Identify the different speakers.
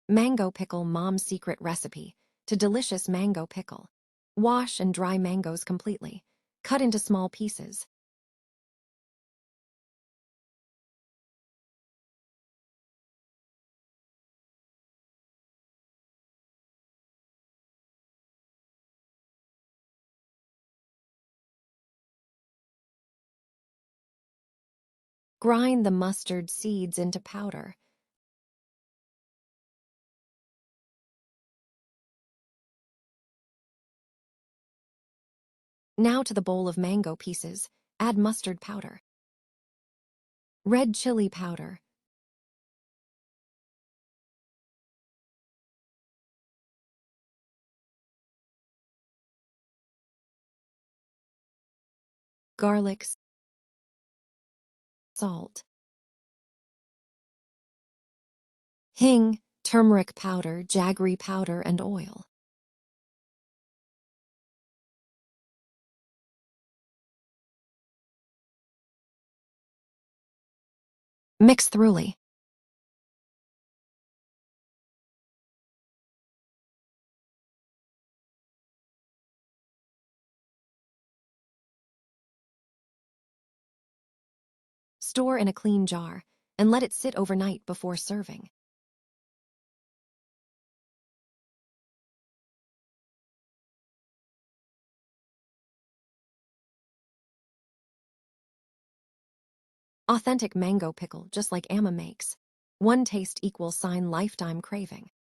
Speaker 1: Mango pickle, mom's secret recipe to delicious mango pickle. Wash and dry mangoes completely. Cut into small pieces. Grind the mustard seeds into powder. Now to the bowl of mango pieces, add mustard powder, red chili powder, garlic, salt, hing, turmeric powder, jaggery powder, and oil. Mix thoroughly. Store in a clean jar and let it sit overnight before serving. Authentic mango pickle, just like Amma makes. One taste equals lifetime craving.